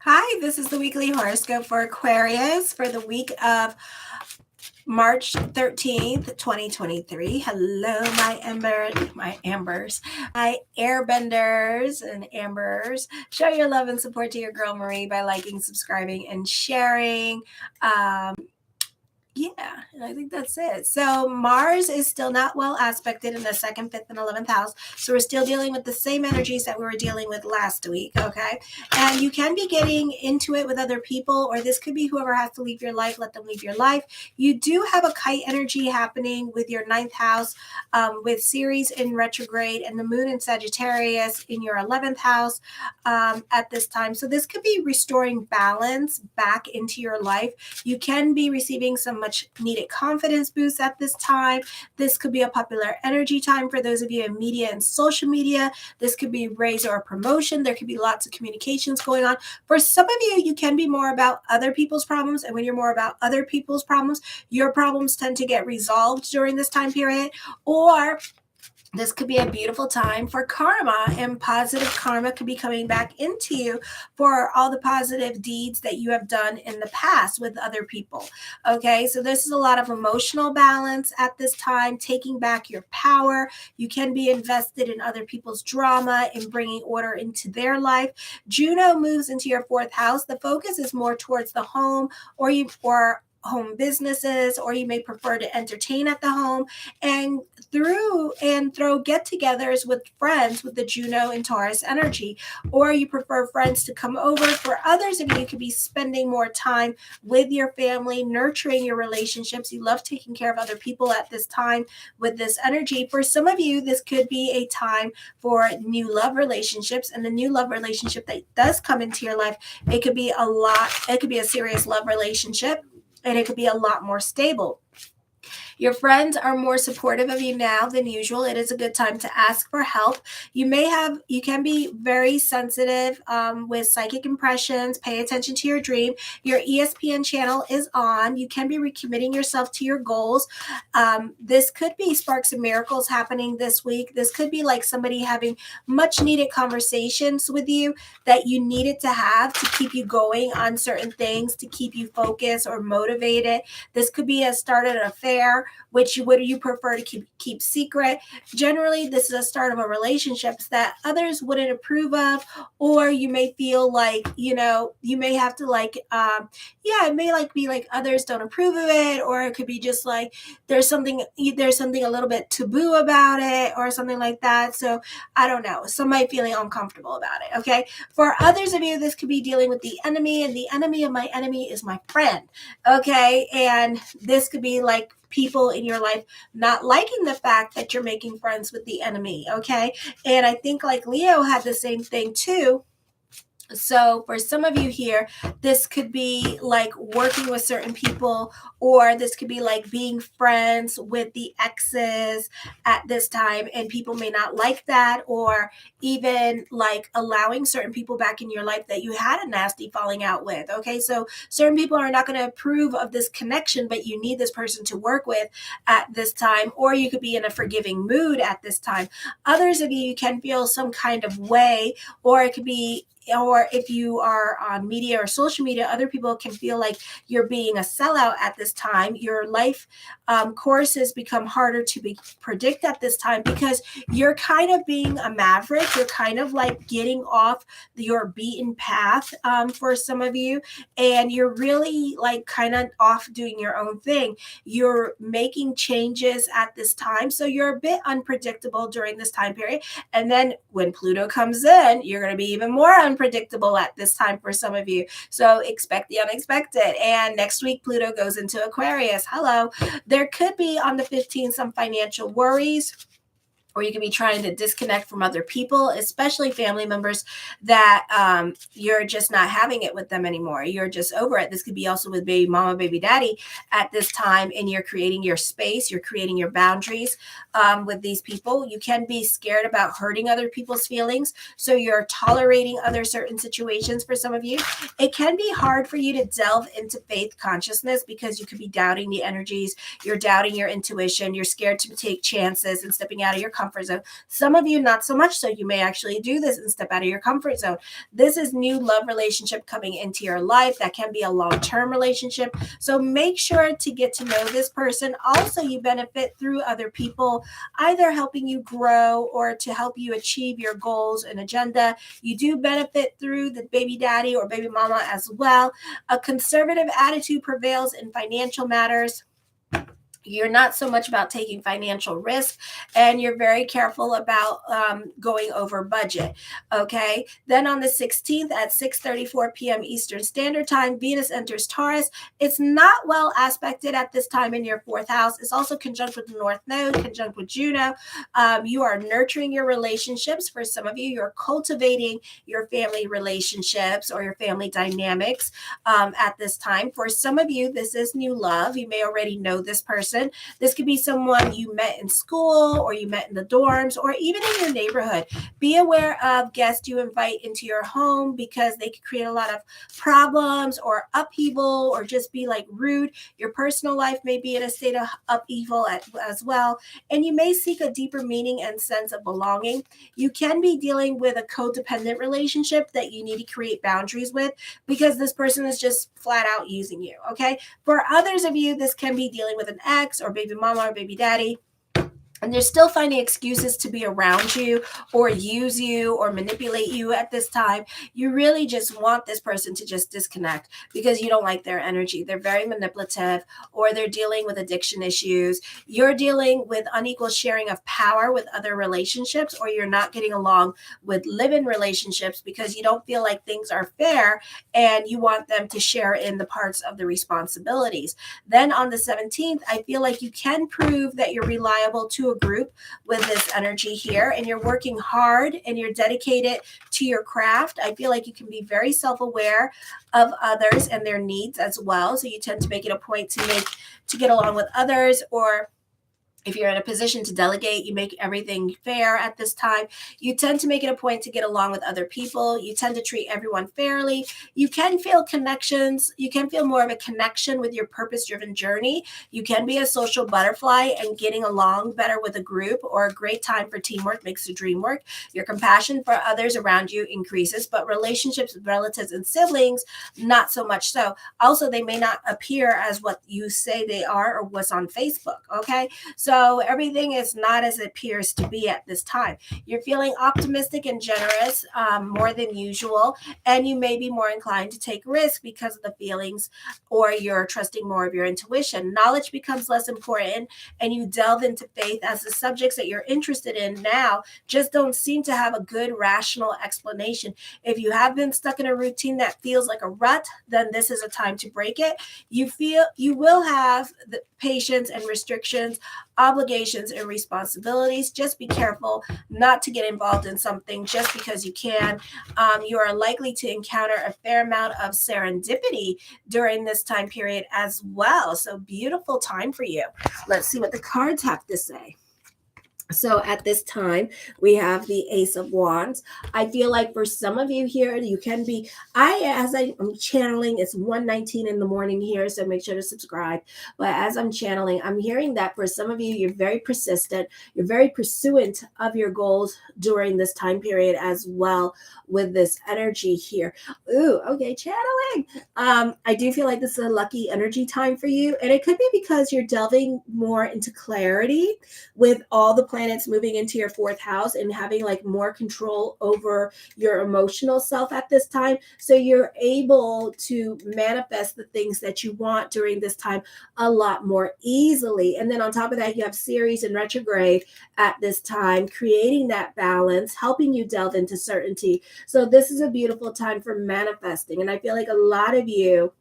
Hi, this is the weekly horoscope for Aquarius for the week of March 13th, 2023. Hello, my ambers, my airbenders and ambers. Show your love and support to your girl Marie by liking, subscribing, and sharing. Yeah, and I think that's it. So Mars is still not well aspected in the 2nd, 5th, and 11th house. So we're still dealing with the same energies that we were dealing with last week, okay? And you can be getting into it with other people, or this could be whoever has to leave your life, let them leave your life. You do have a kite energy happening with your 9th house, with Ceres in retrograde and the moon in Sagittarius in your 11th house at this time. So this could be restoring balance back into your life. You can be receiving some much needed confidence boost at this time. This could be a popular energy time for those of you in media and social media. This could be raise or promotion. There could be lots of communications going on. For some of you, you can be more about other people's problems. And when you're more about other people's problems, your problems tend to get resolved during this time period. Or this could be a beautiful time for karma, and positive karma could be coming back into you for all the positive deeds that you have done in the past with other people. Okay, so this is a lot of emotional balance at this time, taking back your power. You can be invested in other people's drama and bringing order into their life. Juno moves into your 4th house. The focus is more towards the home or home businesses, or you may prefer to entertain at the home and throw get-togethers with friends with the Juno and Taurus energy, or you prefer friends to come over. For others of you, could be spending more time with your family, nurturing your relationships. You love taking care of other people at this time with this energy. For some of you, this could be a time for new love relationships, and the new love relationship that does come into your life, it could be a serious love relationship, and it could be a lot more stable. Your friends are more supportive of you now than usual. It is a good time to ask for help. You can be very sensitive with psychic impressions. Pay attention to your dream. Your ESPN channel is on. You can be recommitting yourself to your goals. This could be sparks of miracles happening this week. This could be like somebody having much needed conversations with you that you needed to have to keep you going on certain things, to keep you focused or motivated. This could be a start of an affair, which would you prefer to keep secret. Generally, this is a start of a relationship that others wouldn't approve of, or you may feel like, you may have to it may be like others don't approve of it, or it could be just like there's something a little bit taboo about it or something like that. So I don't know, somebody feeling uncomfortable about it. Okay, for others of you, this could be dealing with the enemy, and the enemy of my enemy is my friend. Okay, and this could be like people in your life not liking the fact that you're making friends with the enemy. Okay, and I think like Leo had the same thing too. So for some of you here, this could be like working with certain people, or this could be like being friends with the exes at this time, and people may not like that, or even like allowing certain people back in your life that you had a nasty falling out with. Okay, so certain people are not going to approve of this connection, but you need this person to work with at this time, or you could be in a forgiving mood at this time. Others of you can feel some kind of way, or it could be, or if you are on media or social media, other people can feel like you're being a sellout at this time. Your life courses become harder to predict at this time, because you're kind of being a maverick. You're kind of like getting off your beaten path for some of you, and you're really like kind of off doing your own thing. You're making changes at this time, so you're a bit unpredictable during this time period. And then when Pluto comes in, you're going to be even more unpredictable at this time for some of you. So expect the unexpected. And next week, Pluto goes into Aquarius. Hello. There could be on the 15th some financial worries, or you could be trying to disconnect from other people, especially family members that you're just not having it with them anymore. You're just over it. This could be also with baby mama, baby daddy at this time, and you're creating your space. You're creating your boundaries with these people. You can be scared about hurting other people's feelings, so you're tolerating other certain situations. For some of you, it can be hard for you to delve into faith consciousness, because you could be doubting the energies. You're doubting your intuition. You're scared to take chances and stepping out of your comfort comfort zone. Some of you, not so much so. You may actually do this and step out of your comfort zone. This is new love relationship coming into your life. That can be a long-term relationship. So make sure to get to know this person. Also, you benefit through other people, either helping you grow or to help you achieve your goals and agenda. You do benefit through the baby daddy or baby mama as well. A conservative attitude prevails in financial matters. You're not so much about taking financial risk, and you're very careful about going over budget. Okay. Then on the 16th at 6:34 p.m. Eastern Standard Time, Venus enters Taurus. It's not well aspected at this time in your fourth house. It's also conjunct with the North Node, conjunct with Juno. You are nurturing your relationships. For some of you, you're cultivating your family relationships or your family dynamics at this time. For some of you, this is new love. You may already know this person. This could be someone you met in school or you met in the dorms or even in your neighborhood. Be aware of guests you invite into your home because they could create a lot of problems or upheaval or just be like rude. Your personal life may be in a state of upheaval as well. And you may seek a deeper meaning and sense of belonging. You can be dealing with a codependent relationship that you need to create boundaries with because this person is just flat out using you. Okay. For others of you, this can be dealing with an ex or baby mama or baby daddy, and they're still finding excuses to be around you or use you or manipulate you at this time. You really just want this person to just disconnect because you don't like their energy. They're very manipulative, or they're dealing with addiction issues. You're dealing with unequal sharing of power with other relationships, or you're not getting along with live-in relationships because you don't feel like things are fair and you want them to share in the parts of the responsibilities. Then on the 17th, I feel like you can prove that you're reliable to a group with this energy here, and you're working hard and you're dedicated to your craft. I feel like you can be very self-aware of others and their needs as well. So you tend to make it a point to get along with others, or if you're in a position to delegate, you make everything fair at this time. You tend to make it a point to get along with other people. You tend to treat everyone fairly. You can feel connections. You can feel more of a connection with your purpose-driven journey. You can be a social butterfly and getting along better with a group, or a great time for teamwork makes the dream work. Your compassion for others around you increases, but relationships with relatives and siblings, not so much so. Also, they may not appear as what you say they are or what's on Facebook, okay? So everything is not as it appears to be at this time. You're feeling optimistic and generous more than usual, and you may be more inclined to take risks because of the feelings, or you're trusting more of your intuition. Knowledge becomes less important, and you delve into faith as the subjects that you're interested in now just don't seem to have a good rational explanation. If you have been stuck in a routine that feels like a rut, then this is a time to break it. You will have the patience and restrictions, obligations and responsibilities. Just be careful not to get involved in something just because you can. You are likely to encounter a fair amount of serendipity during this time period as well. So beautiful time for you. Let's see what the cards have to say. So at this time, we have the Ace of Wands. I feel like for some of you here, you can be, as I'm channeling, it's 1:19 in the morning here, so make sure to subscribe. But as I'm channeling, I'm hearing that for some of you, you're very persistent. You're very pursuant of your goals during this time period as well with this energy here. Ooh, okay, channeling. I do feel like this is a lucky energy time for you. And it could be because you're delving more into clarity with all the planets moving into your fourth house and having like more control over your emotional self at this time. So you're able to manifest the things that you want during this time a lot more easily. And then on top of that, you have Ceres in retrograde at this time, creating that balance, helping you delve into certainty. So this is a beautiful time for manifesting. And I feel like a lot of you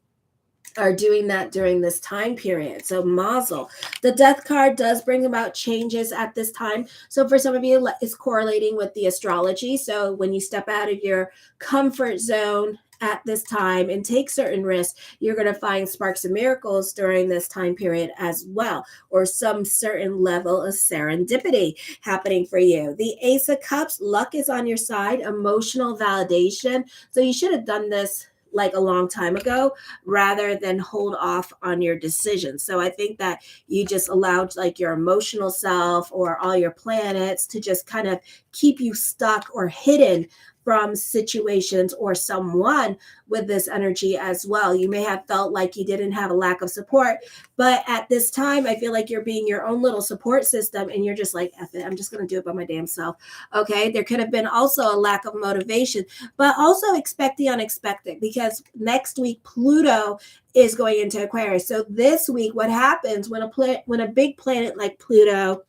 are doing that during this time period. So Mazel. The Death card does bring about changes at this time. So for some of you, it's correlating with the astrology. So when you step out of your comfort zone at this time and take certain risks, you're going to find sparks of miracles during this time period as well, or some certain level of serendipity happening for you. The Ace of Cups, luck is on your side, emotional validation. So you should have done this like a long time ago, rather than hold off on your decisions. So I think that you just allowed like your emotional self or all your planets to just kind of keep you stuck or hidden from situations or someone with this energy as well. You may have felt like you didn't have a lack of support, but at this time, I feel like you're being your own little support system and you're just like, F it, I'm just going to do it by my damn self. Okay. There could have been also a lack of motivation, but also expect the unexpected, because next week, Pluto is going into Aquarius. So this week, what happens when a big planet like Pluto,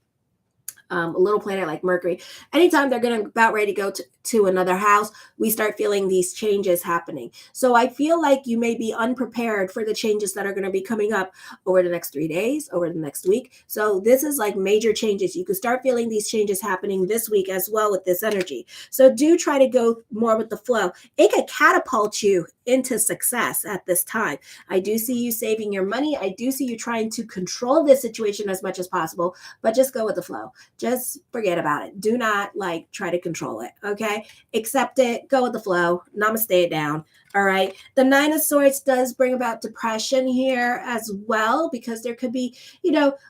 a little planet like Mercury, anytime they're going to about ready to go to another house, we start feeling these changes happening. So I feel like you may be unprepared for the changes that are going to be coming up over the next 3 days, over the next week. So this is like major changes. You could start feeling these changes happening this week as well with this energy. So do try to go more with the flow. It could catapult you into success at this time. I do see you saving your money. I do see you trying to control this situation as much as possible, but just go with the flow. Just forget about it. Do not like try to control it. Okay. Accept it. Go with the flow. Namaste it down. All right. The Nine of Swords does bring about depression here as well, because there could be,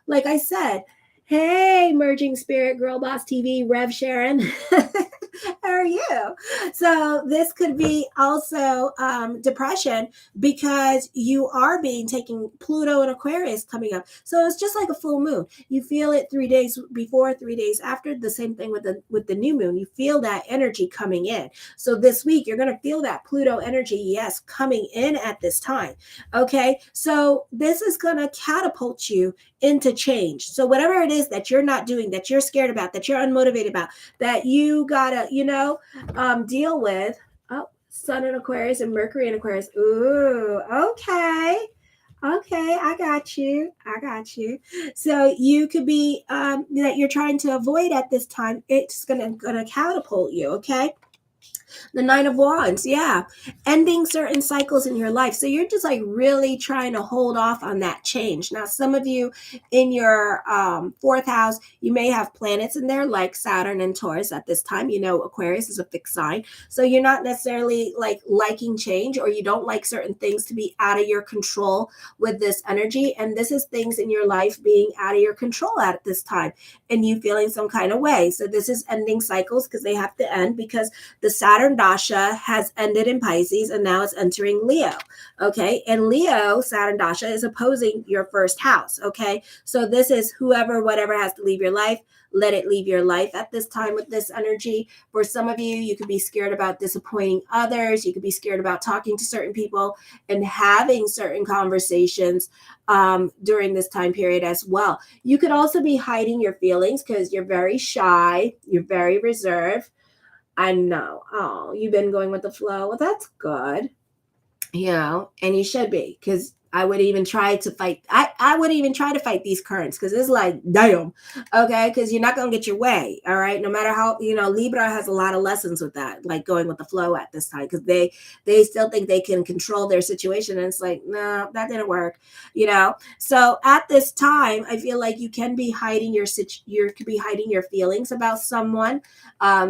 like I said, hey, Merging Spirit, Girl Boss TV, Rev Sharon. How are you? So this could be also depression, because you are being taking Pluto and Aquarius coming up. So it's just like a full moon. You feel it 3 days before, 3 days after. The same thing with the new moon. You feel that energy coming in. So this week you're going to feel that Pluto energy, yes, coming in at this time. Okay, so this is going to catapult you into change. So whatever it is that you're not doing, that you're scared about, that you're unmotivated about, that you gotta, deal with. Oh, Sun in Aquarius and Mercury in Aquarius. Ooh, okay. Okay, I got you. So you could be that you're trying to avoid at this time. It's gonna catapult you. Okay. The Nine of Wands, yeah. Ending certain cycles in your life. So you're just like really trying to hold off on that change. Now, some of you in your fourth house, you may have planets in there like Saturn and Taurus at this time. Aquarius is a fixed sign. So you're not necessarily like liking change, or you don't like certain things to be out of your control with this energy. And this is things in your life being out of your control at this time, and you feeling some kind of way. So this is ending cycles, because they have to end, because the Saturn Dasha has ended in Pisces and now it's entering Leo. Okay. And Leo, Saturn Dasha, is opposing your first house. Okay. So this is whatever has to leave your life, let it leave your life at this time with this energy. For some of you, you could be scared about disappointing others. You could be scared about talking to certain people and having certain conversations during this time period as well. You could also be hiding your feelings because you're very shy. You're very reserved. I know. Oh, you've been going with the flow. Well, that's good. And you should be, because I would even try to fight. I would even try to fight these currents, because it's like, damn. Okay. Because you're not going to get your way. All right. No matter how, Libra has a lot of lessons with that, like going with the flow at this time, because they still think they can control their situation. And it's like, no, that didn't work. So at this time, I feel like you can be hiding your feelings about someone,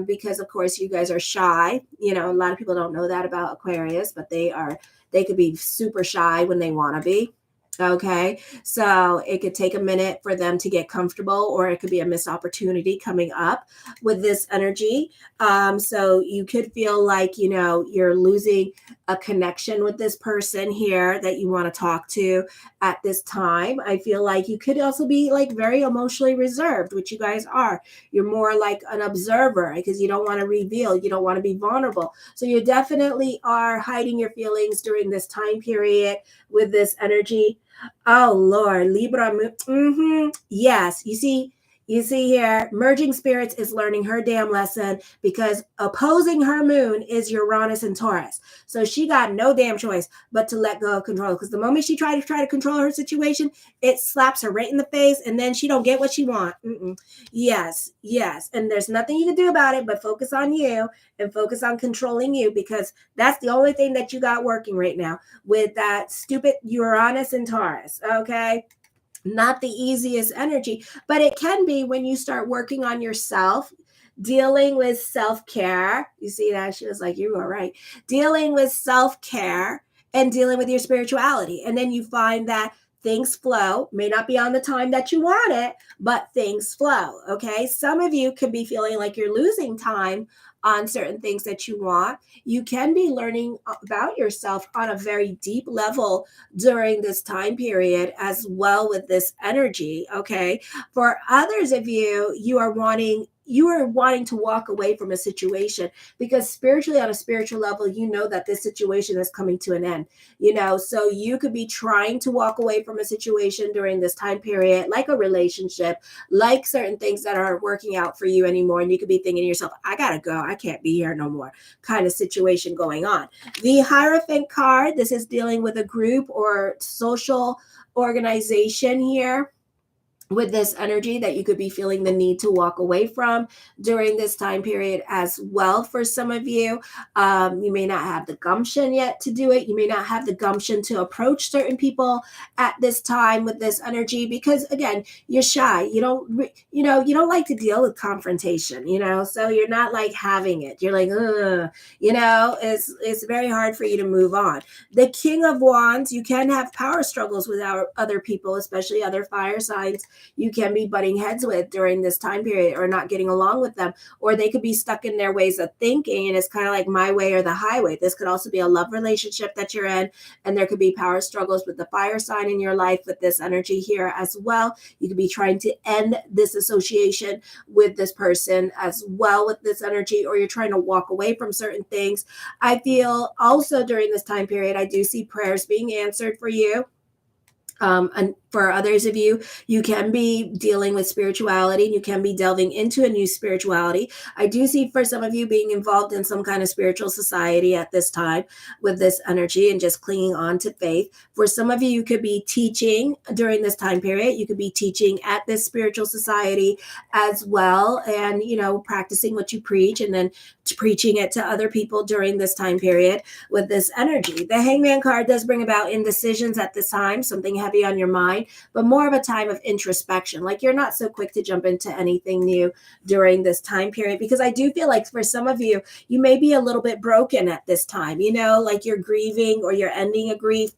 because of course you guys are shy. A lot of people don't know that about Aquarius, but they could be super shy when they want to be. Okay. So it could take a minute for them to get comfortable, or it could be a missed opportunity coming up with this energy. So you could feel like, you're losing a connection with this person here that you want to talk to at this time. I feel like you could also be like very emotionally reserved, which you guys are. You're more like an observer, because you don't want to reveal, you don't want to be vulnerable. So you definitely are hiding your feelings during this time period with this energy. Oh Lord, Libra. Yes, you see here, Merging Spirits is learning her damn lesson, because opposing her moon is Uranus and Taurus. So she got no damn choice but to let go of control, because the moment she tried to control her situation, it slaps her right in the face, and then she don't get what she wants. Yes. And there's nothing you can do about it but focus on you and focus on controlling you, because that's the only thing that you got working right now with that stupid Uranus and Taurus. Okay. Not the easiest energy, but it can be when you start working on yourself. dealing with self-care. You see that? She was like, you are right. Dealing with self-care and dealing with your spirituality. And then you find that things flow, may not be on the time that you want it, but things flow. Okay. Some of you could be feeling like you're losing time on certain things that you want. You can be learning about yourself on a very deep level during this time period as well with this energy. Okay. For others of you, you are wanting to walk away from a situation because spiritually, on a spiritual level, you know that this situation is coming to an end. So you could be trying to walk away from a situation during this time period, like a relationship, like certain things that aren't working out for you anymore. And you could be thinking to yourself, I gotta go, I can't be here no more, kind of situation going on. The Hierophant card, this is dealing with a group or social organization here with this energy that you could be feeling the need to walk away from during this time period as well. For some of you, you may not have the gumption yet to do it. You may not have the gumption to approach certain people at this time with this energy because, again, you're shy. You don't like to deal with confrontation. So you're not like having it. You're like, ugh. It's very hard for you to move on. The King of Wands, you can have power struggles with other people, especially other fire signs you can be butting heads with during this time period or not getting along with them, or they could be stuck in their ways of thinking and it's kind of like my way or the highway. This could also be a love relationship that you're in, and there could be power struggles with the fire sign in your life with this energy here as well. You could be trying to end this association with this person as well with this energy, or you're trying to walk away from certain things. I feel also during this time period, I do see prayers being answered for you. And for others of you, you can be dealing with spirituality and you can be delving into a new spirituality. I do see for some of you being involved in some kind of spiritual society at this time with this energy and just clinging on to faith. For some of you, you could be teaching during this time period. You could be teaching at this spiritual society as well, and practicing what you preach and then preaching it to other people during this time period with this energy. The Hangman card does bring about indecisions at this time, something heavy on your mind, but more of a time of introspection. Like you're not so quick to jump into anything new during this time period, because I do feel like for some of you, you may be a little bit broken at this time, like you're grieving or you're ending a grief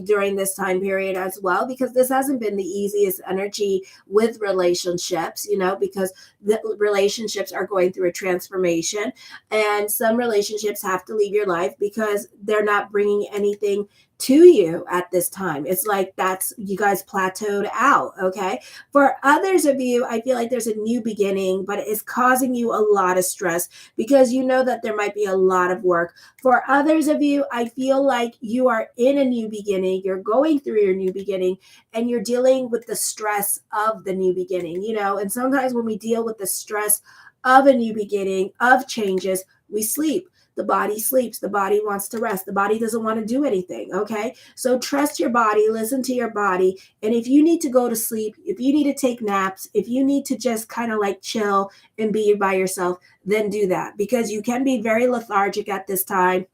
during this time period as well, because this hasn't been the easiest energy with relationships, because the relationships are going through a transformation, and some relationships have to leave your life because they're not bringing anything to you at this time. It's like you guys plateaued out. Okay. For others of you, I feel like there's a new beginning, but it's causing you a lot of stress because you know that there might be a lot of work. For others of you, I feel like you are in a new beginning. You're going through your new beginning and you're dealing with the stress of the new beginning, and sometimes when we deal with the stress of a new beginning, of changes, we sleep. The body sleeps. The body wants to rest. The body doesn't want to do anything. Okay. So trust your body, listen to your body. And if you need to go to sleep, if you need to take naps, if you need to just kind of like chill and be by yourself, then do that, because you can be very lethargic at this time.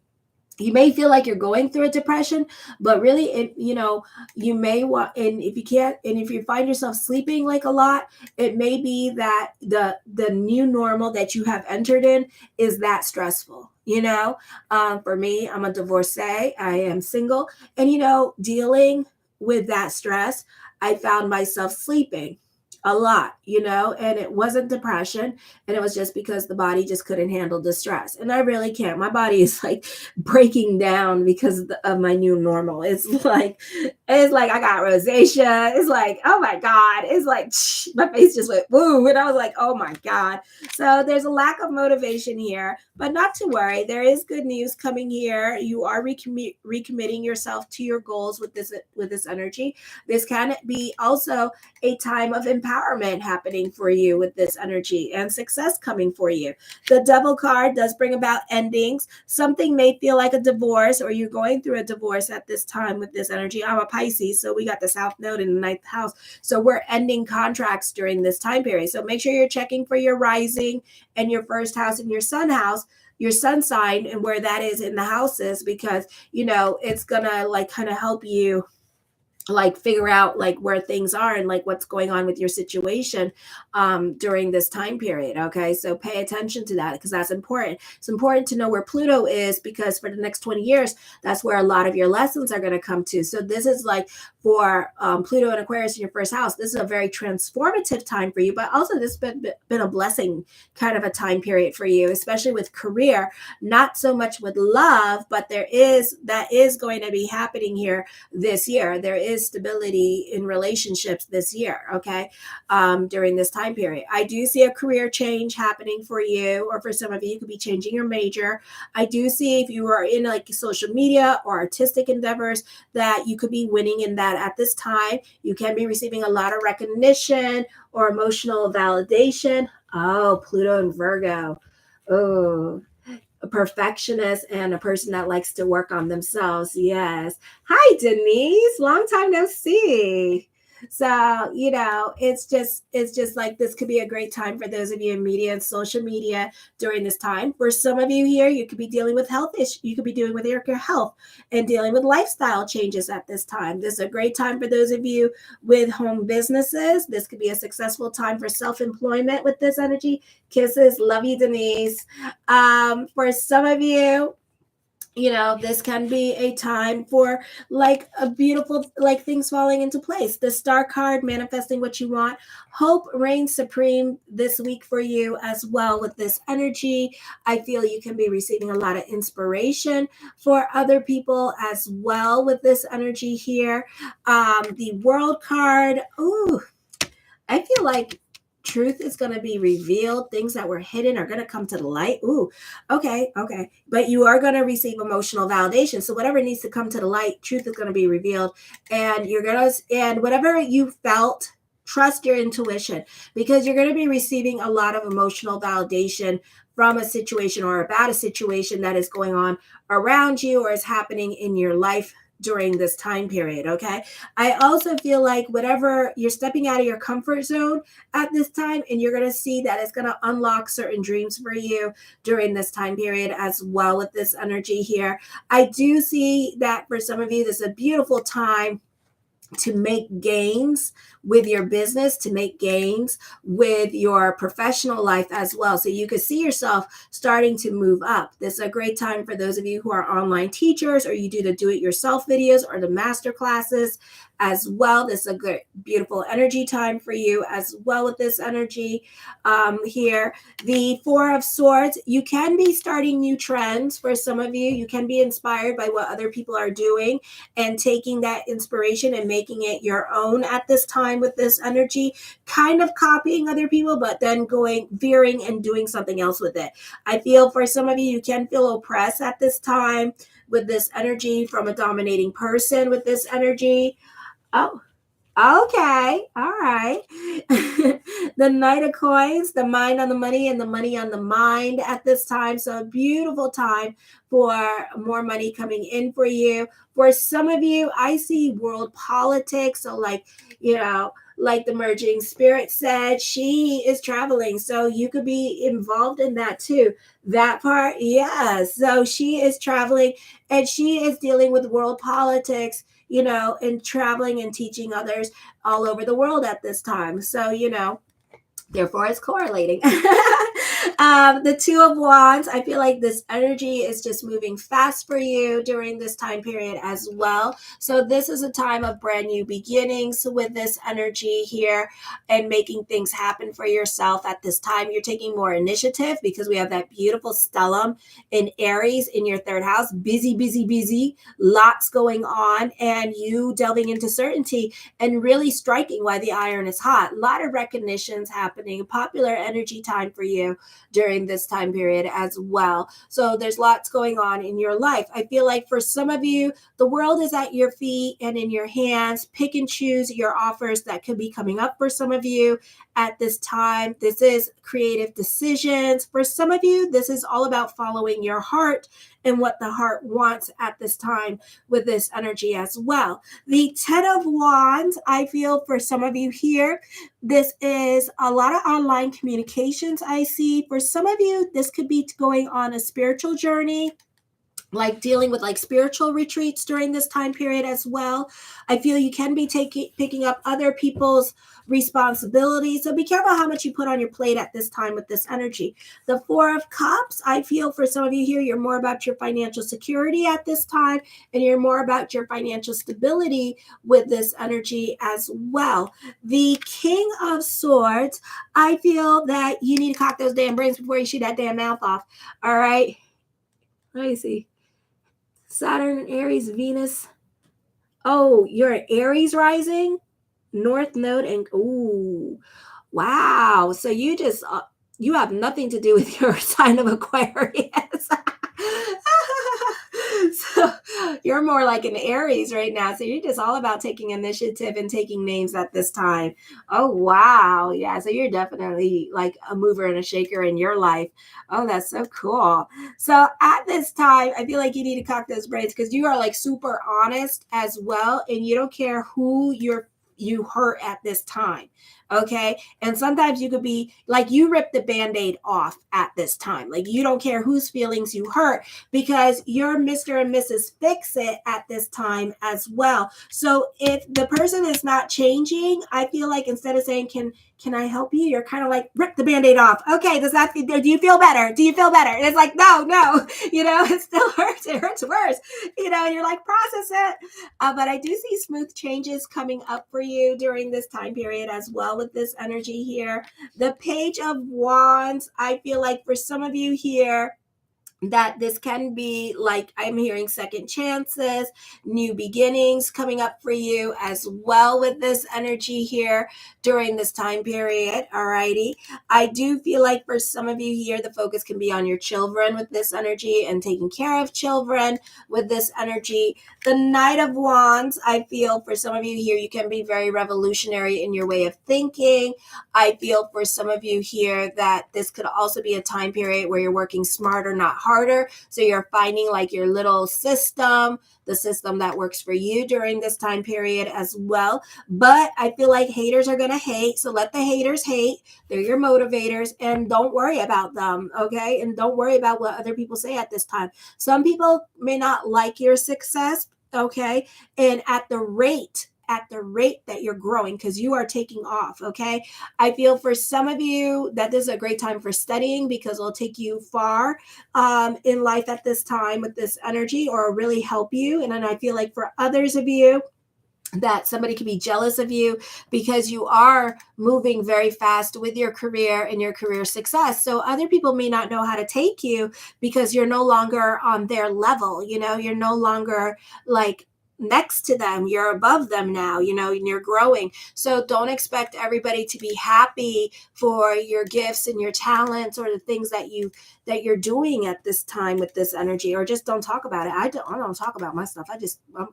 You may feel like you're going through a depression, but really, you may want, and if you can't, and if you find yourself sleeping like a lot, it may be that the new normal that you have entered in is that stressful. For me, I'm a divorcee. I am single, and dealing with that stress, I found myself sleeping a lot, and it wasn't depression, and it was just because the body just couldn't handle the stress. And I really can't. My body is like breaking down because of my new normal. It's like I got rosacea. It's like, oh my God. It's like my face just went woo. And I was like, oh my God. So there's a lack of motivation here, but not to worry. There is good news coming here. You are recommitting yourself to your goals with this energy. This can be also a time of empowerment happening for you with this energy and success coming for you. The Devil card does bring about endings. Something may feel like a divorce, or you're going through a divorce at this time with this energy. I'm a Pisces, so we got the South Node in the ninth house. So we're ending contracts during this time period. So make sure you're checking for your rising and your first house and your sun house, your sun sign, and where that is in the houses, because it's gonna like kind of help you like figure out like where things are and like what's going on with your situation during this time period. Okay, so pay attention to that because that's important. It's important to know where Pluto is because for the next 20 years that's where a lot of your lessons are going to come to. So this is like for Pluto and Aquarius in your first house, this is a very transformative time for you, but also this has been a blessing kind of a time period for you, especially with career, not so much with love, but that is going to be happening here this year. There is stability in relationships this year, okay, during this time period. I do see a career change happening for you, or for some of you, you could be changing your major. I do see if you are in like social media or artistic endeavors that you could be winning in that at this time. You can be receiving a lot of recognition or emotional validation. Oh, Pluto and Virgo. Oh, a perfectionist and a person that likes to work on themselves. Yes. Hi, Denise. Long time no see. So, it's just like this could be a great time for those of you in media and social media during this time. For some of you here, you could be dealing with health issues. You could be dealing with your health and dealing with lifestyle changes at this time. This is a great time for those of you with home businesses. This could be a successful time for self-employment with this energy. Kisses. Love you, Denise. For some of you, this can be a time for like a beautiful, like things falling into place. The star card, manifesting what you want. Hope reigns supreme this week for you as well with this energy. I feel you can be receiving a lot of inspiration for other people as well with this energy here. The world card. Ooh, I feel like truth is going to be revealed. Things that were hidden are going to come to the light. Ooh, okay. But you are going to receive emotional validation. So whatever needs to come to the light, truth is going to be revealed. And and whatever you felt, trust your intuition because you're going to be receiving a lot of emotional validation from a situation or about a situation that is going on around you or is happening in your life during this time period. Okay. I also feel like whatever you're stepping out of your comfort zone at this time, and you're going to see that it's going to unlock certain dreams for you during this time period as well with this energy here. I do see that for some of you, this is a beautiful time to make gains with your business, to make gains with your professional life as well. So you could see yourself starting to move up. This is a great time for those of you who are online teachers or you do the do-it-yourself videos or the master classes as well. This is a good, beautiful energy time for you as well with this energy here. The Four of Swords, you can be starting new trends for some of you. You can be inspired by what other people are doing and taking that inspiration and making it your own at this time with this energy, kind of copying other people, but then veering and doing something else with it. I feel for some of you, you can feel oppressed at this time with this energy from a dominating person with this energy. Oh, okay. All right. The Knight of Coins, the mind on the money and the money on the mind at this time. So a beautiful time for more money coming in for you. For some of you, I see world politics. So like the merging spirit said, she is traveling. So you could be involved in that too. That part, yes. So she is traveling and she is dealing with world politics, and traveling and teaching others all over the world at this time. So, therefore it's correlating. The Two of Wands, I feel like this energy is just moving fast for you during this time period as well. So this is a time of brand new beginnings with this energy here and making things happen for yourself at this time. You're taking more initiative because we have that beautiful stellium in Aries in your third house. Busy, lots going on, and you delving into certainty and really striking while the iron is hot. A lot of recognitions happening, popular energy time for you during this time period as well. So there's lots going on in your life. I feel like for some of you, the world is at your feet and in your hands. Pick and choose your offers that could be coming up for some of you at this time. This is creative decisions. For some of you, this is all about following your heart and what the heart wants at this time with this energy as well. The Ten of Wands, I feel for some of you here, this is a lot of online communications I see. For some of you, this could be going on a spiritual journey like dealing with like spiritual retreats during this time period as well. I feel you can be picking up other people's responsibilities. So be careful how much you put on your plate at this time with this energy. The Four of Cups, I feel for some of you here, you're more about your financial security at this time, and you're more about your financial stability with this energy as well. The King of Swords, I feel that you need to cock those damn brains before you shoot that damn mouth off. All right. Let me see. Saturn and Aries, Venus. Oh, you're an Aries rising, North Node, and ooh, wow. So you just you have nothing to do with your sign of Aquarius. So you're more like an Aries right now. So you're just all about taking initiative and taking names at this time. Oh, wow. Yeah. So you're definitely like a mover and a shaker in your life. Oh, that's so cool. So at this time, I feel like you need to cock those braids because you are like super honest as well. And you don't care who you hurt at this time. Okay. And sometimes you could be like, you rip the band-aid off at this time. Like you don't care whose feelings you hurt because you're Mr. and Mrs. Fix It at this time as well. So if the person is not changing, I feel like instead of saying, can I help you? You're kind of like, rip the band-aid off. Okay, do you feel better? Do you feel better? And it's like, no, it still hurts. It hurts worse, and you're like, process it. But I do see smooth changes coming up for you during this time period as well with this energy here. The Page of Wands, I feel like for some of you here, that this can be like, I'm hearing second chances, new beginnings coming up for you as well with this energy here during this time period. Alrighty. I do feel like for some of you here, the focus can be on your children with this energy and taking care of children with this energy. The Knight of Wands, I feel for some of you here, you can be very revolutionary in your way of thinking. I feel for some of you here that this could also be a time period where you're working smarter, not harder. So you're finding like your little system, the system that works for you during this time period as well. But I feel like haters are going to hate. So let the haters hate. They're your motivators and don't worry about them. Okay. And don't worry about what other people say at this time. Some people may not like your success. Okay. And at the rate that you're growing, because you are taking off. Okay. I feel for some of you that this is a great time for studying because it'll take you far in life at this time with this energy or really help you. And then I feel like for others of you, that somebody could be jealous of you because you are moving very fast with your career and your career success. So other people may not know how to take you because you're no longer on their level. You're no longer like next to them. You're above them now, and you're growing. So don't expect everybody to be happy for your gifts and your talents or the things that you're doing at this time with this energy, or just don't talk about it. I don't talk about my stuff. I'm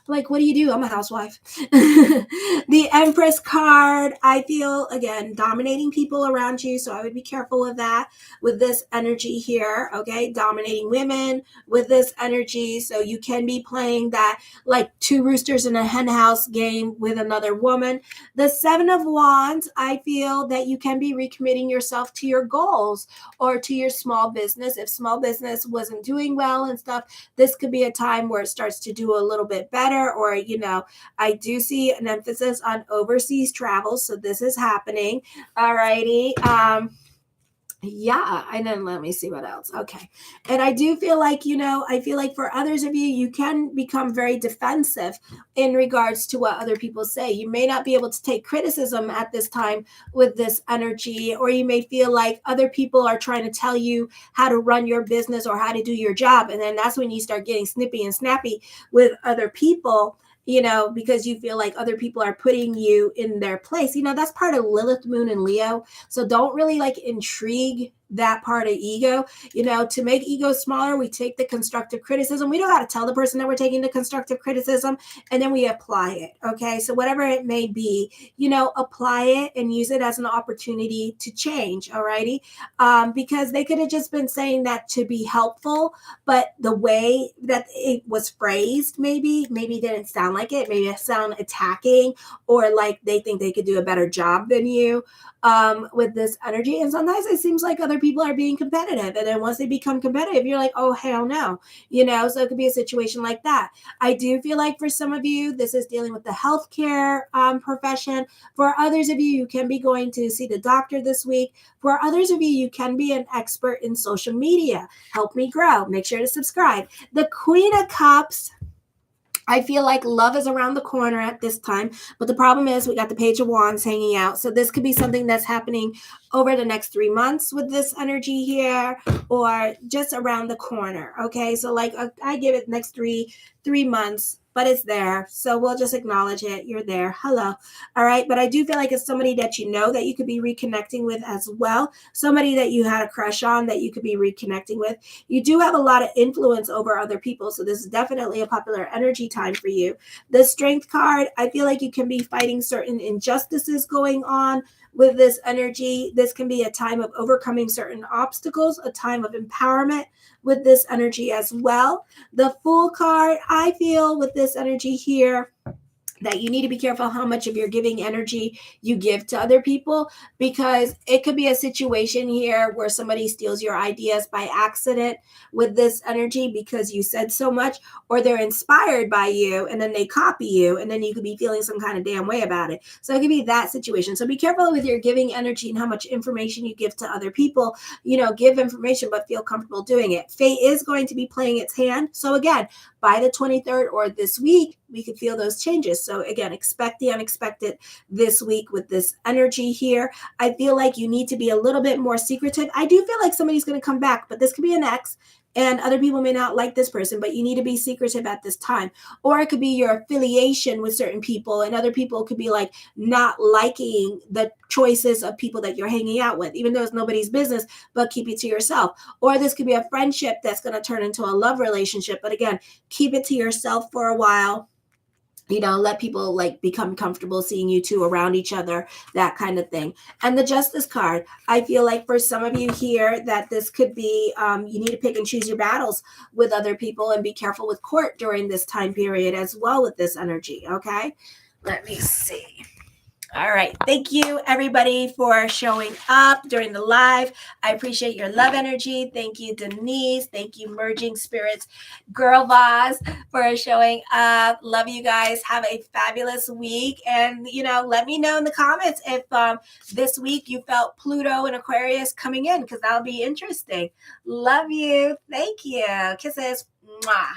like, what do you do? I'm a housewife. The Empress card, I feel, again, dominating people around you. So I would be careful with that, with this energy here. Okay. Dominating women with this energy. So you can be playing that like two roosters in a hen house game with another woman. The Seven of Wands, I feel that you can be recommitting yourself to your goals or to your small business. If small business wasn't doing well and stuff, this could be a time where it starts to do a little bit better. Or, I do see an emphasis on overseas travel. So this is happening. All righty. Yeah, and then let me see what else. Okay. And I do feel like, I feel like for others of you, you can become very defensive in regards to what other people say. You may not be able to take criticism at this time with this energy, or you may feel like other people are trying to tell you how to run your business or how to do your job. And then that's when you start getting snippy and snappy with other people, because you feel like other people are putting you in their place. That's part of Lilith, Moon, and Leo. So don't really like intrigue that part of ego. To make ego smaller, we take the constructive criticism. We don't got to tell the person that we're taking the constructive criticism, and then we apply it. Okay. So whatever it may be, apply it and use it as an opportunity to change. All righty. Because they could have just been saying that to be helpful, but the way that it was phrased, maybe didn't sound like it. Maybe it sound attacking, or like they think they could do a better job than you with this energy. And sometimes it seems like other other people are being competitive. And then once they become competitive, you're like, oh, hell no. So it could be a situation like that. I do feel like for some of you, this is dealing with the healthcare profession. For others of you, you can be going to see the doctor this week. For others of you, you can be an expert in social media. Help me grow. Make sure to subscribe. The Queen of Cups, I feel like love is around the corner at this time, but the problem is we got the Page of Wands hanging out. So this could be something that's happening over the next 3 months with this energy here, or just around the corner. Okay, so like I give it next three months, but it's there. So we'll just acknowledge it. You're there. Hello. All right, but I do feel like it's somebody that that you could be reconnecting with as well. Somebody that you had a crush on that you could be reconnecting with. You do have a lot of influence over other people, so this is definitely a popular energy time for you. The Strength card, I feel like you can be fighting certain injustices going on with this energy. This can be a time of overcoming certain obstacles, a time of empowerment with this energy as well. The Fool card, I feel with this energy here, that you need to be careful how much of your giving energy you give to other people, because it could be a situation here where somebody steals your ideas by accident with this energy because you said so much, or they're inspired by you and then they copy you, and then you could be feeling some kind of damn way about it. So it could be that situation. So be careful with your giving energy and how much information you give to other people. Give information, but feel comfortable doing it. Fate is going to be playing its hand. So again, by the 23rd or this week, we could feel those changes. So again, expect the unexpected this week with this energy here. I feel like you need to be a little bit more secretive. I do feel like somebody's going to come back, but this could be an ex, and other people may not like this person, but you need to be secretive at this time. Or it could be your affiliation with certain people, and other people could be like not liking the choices of people that you're hanging out with, even though it's nobody's business, but keep it to yourself. Or this could be a friendship that's going to turn into a love relationship, but again, keep it to yourself for a while. Let people like become comfortable seeing you two around each other, that kind of thing. And the Justice card, I feel like for some of you here that this could be, you need to pick and choose your battles with other people, and be careful with court during this time period as well with this energy. Okay, let me see. All right. Thank you, everybody, for showing up during the live. I appreciate your love energy. Thank you, Denise. Thank you, Merging Spirits Girl Boss, for showing up. Love you guys. Have a fabulous week. And, let me know in the comments if this week you felt Pluto and Aquarius coming in, because that'll be interesting. Love you. Thank you. Kisses. Mwah.